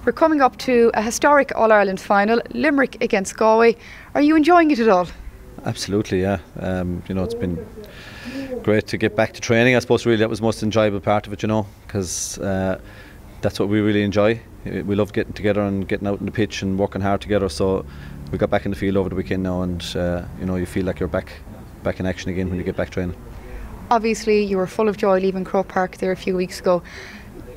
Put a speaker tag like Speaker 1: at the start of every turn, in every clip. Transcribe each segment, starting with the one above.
Speaker 1: We're coming up to a historic All-Ireland final, Limerick against Galway. Are you enjoying it at all?
Speaker 2: Absolutely, yeah. It's been great to get back to training. I suppose really that was the most enjoyable part of it, because that's what we really enjoy. We love getting together and getting out on the pitch and working hard together. So we got back in the field over the weekend now, and you feel like you're back in action again when you get back training.
Speaker 1: Obviously, you were full of joy leaving Croke Park there a few weeks ago.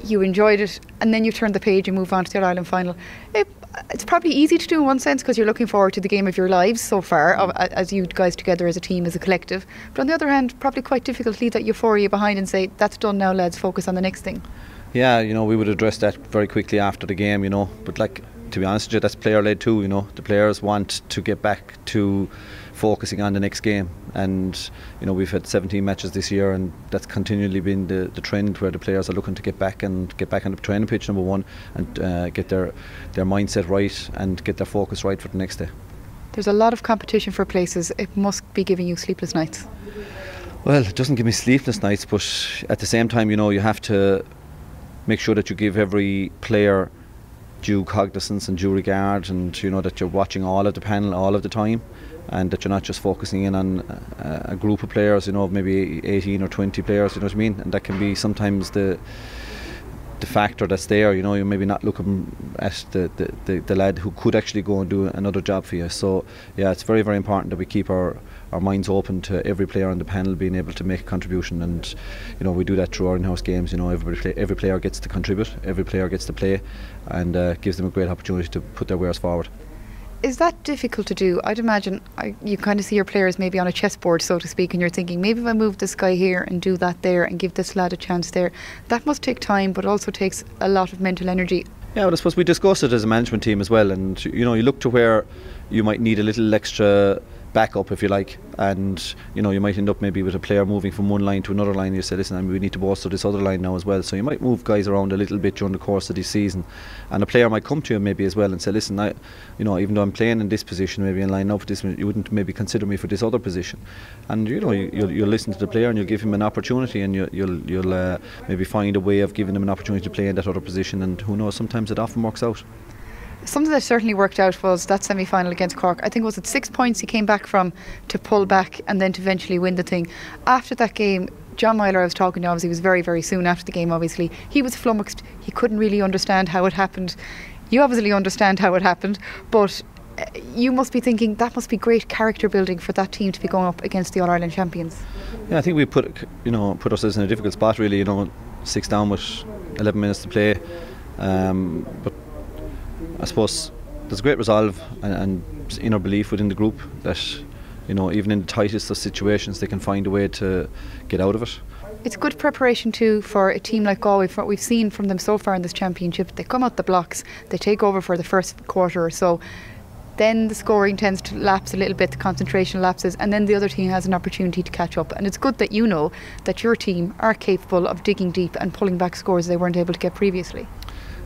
Speaker 1: You enjoyed it, and then you turned the page and moved on to the All-Ireland final. It's probably easy to do in one sense because you're looking forward to the game of your lives so far, as you guys together as a team, as a collective. But on the other hand, probably quite difficult to leave that euphoria behind and say, that's done now, lads, focus on the next thing.
Speaker 2: Yeah, we would address that very quickly after the game, but to be honest with you, that's player-led too, The players want to get back to focusing on the next game, and we've had 17 matches this year, and that's continually been the trend where the players are looking to get back on the training pitch, number one, and get their mindset right and get their focus right for the next day.
Speaker 1: There's a lot of competition for places. It must be giving you sleepless nights.
Speaker 2: Well, it doesn't give me sleepless nights, but at the same time, you have to make sure that you give every player due cognizance and due regard, and that you're watching all of the panel all of the time, and that you're not just focusing in on a group of players, maybe 18 or 20 players, you know what I mean? And that can be sometimes the factor that's there, you're maybe not looking at the lad who could actually go and do another job for you. So yeah, it's very, very important that we keep our minds open to every player on the panel being able to make a contribution, and we do that through our in-house games. Every player gets to contribute, every player gets to play, and gives them a great opportunity to put their wares forward.
Speaker 1: Is that difficult to do? I'd imagine you kind of see your players maybe on a chessboard, so to speak, and you're thinking, maybe if I move this guy here and do that there and give this lad a chance there. That must take time, but also takes a lot of mental energy.
Speaker 2: Yeah, well, I suppose we discussed it as a management team as well, and you look to where you might need a little extra backup, if you like, and you might end up maybe with a player moving from one line to another line, and you say, listen, we need to bolster this other line now as well. So you might move guys around a little bit during the course of this season, and a player might come to you maybe as well and say, listen, even though I'm playing in this position, maybe in line up for this, you wouldn't maybe consider me for this other position. And you'll listen to the player and you'll give him an opportunity, and you'll maybe find a way of giving him an opportunity to play in that other position, and who knows, sometimes it often works out.
Speaker 1: Something that certainly worked out was that semi-final against Cork. I think it was at 6 points he came back from to pull back and then to eventually win the thing. After that game, John Kiely, I was talking to, obviously, was very, very soon after the game, obviously. He was flummoxed. He couldn't really understand how it happened. You obviously understand how it happened, but you must be thinking that must be great character building for that team to be going up against the All-Ireland champions.
Speaker 2: Yeah, I think we put ourselves in a difficult spot, really, 6 down with 11 minutes to play. But I suppose there's great resolve and inner belief within the group that even in the tightest of situations they can find a way to get out of it.
Speaker 1: It's good preparation too for a team like Galway. For what we've seen from them so far in this championship, they come out the blocks, they take over for the first quarter or so, then the scoring tends to lapse a little bit, the concentration lapses, and then the other team has an opportunity to catch up. And it's good that you know that your team are capable of digging deep and pulling back scores they weren't able to get previously.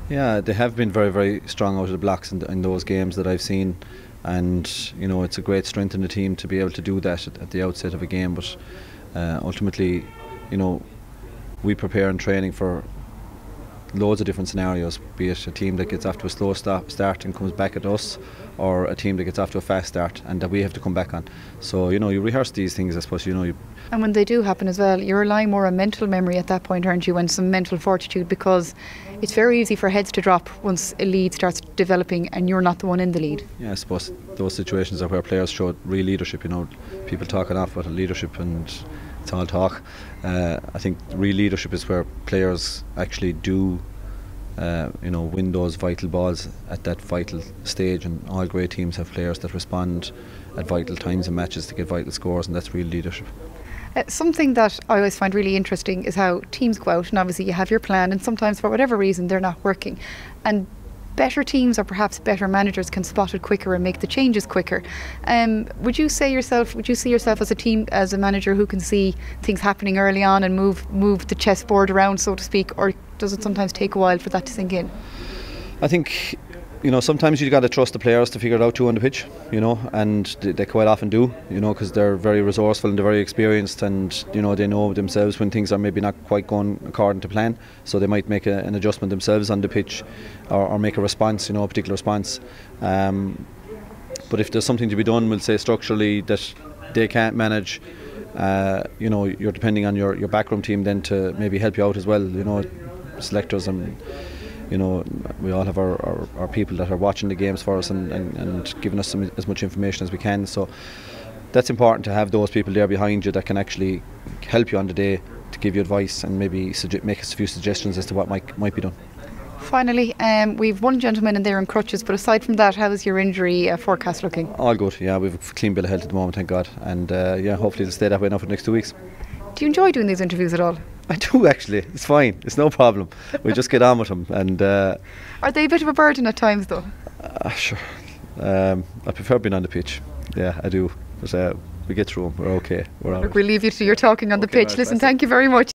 Speaker 2: Yeah, they have been very, very strong out of the blocks in those games that I've seen, and it's a great strength in the team to be able to do that at the outset of a game. But ultimately, we prepare in training for loads of different scenarios, be it a team that gets off to a slow start and comes back at us, or a team that gets off to a fast start and that we have to come back on. So you rehearse these things, I suppose.
Speaker 1: And when they do happen as well, you're relying more on mental memory at that point, aren't you, and some mental fortitude, because it's very easy for heads to drop once a lead starts developing and you're not the one in the lead.
Speaker 2: Yeah, I suppose those situations are where players show real leadership. People talking off about leadership and it's all talk. I think real leadership is where players actually do win those vital balls at that vital stage, and all great teams have players that respond at vital times in matches to get vital scores, and that's real leadership.
Speaker 1: Something that I always find really interesting is how teams go out, and obviously you have your plan, and sometimes for whatever reason they're not working, and better teams or perhaps better managers can spot it quicker and make the changes quicker. Would you see yourself as a team, as a manager who can see things happening early on and move the chessboard around, so to speak, or does it sometimes take a while for that to sink in?
Speaker 2: I think you know, sometimes you got to trust the players to figure it out too on the pitch, you know, and they quite often do, you know, because they're very resourceful and they're very experienced, and you know, they know themselves when things are maybe not quite going according to plan, so they might make an adjustment themselves on the pitch, or make a response, you know, a particular response. But if there's something to be done, we'll say structurally, that they can't manage, you know, you're depending on your backroom team then to maybe help you out as well, you know, selectors, and you know, we all have our people that are watching the games for us and giving us as much information as we can. So that's important, to have those people there behind you that can actually help you on the day, to give you advice and maybe make us a few suggestions as to what might be done.
Speaker 1: Finally, we've one gentleman in there in crutches, but aside from that, how is your injury forecast looking?
Speaker 2: All good, yeah, we've a clean bill of health at the moment, thank God, and yeah, hopefully it'll stay that way now for the next 2 weeks.
Speaker 1: Do you enjoy doing these interviews at all?
Speaker 2: I do, actually. It's fine. It's no problem. We just get on with them. And
Speaker 1: are they a bit of a burden at times, though?
Speaker 2: Sure. I prefer being on the pitch. Yeah, I do. But we get through them. We're okay. We're all right.
Speaker 1: Look, we'll leave you to your talking on the pitch. Listen, thank you very much.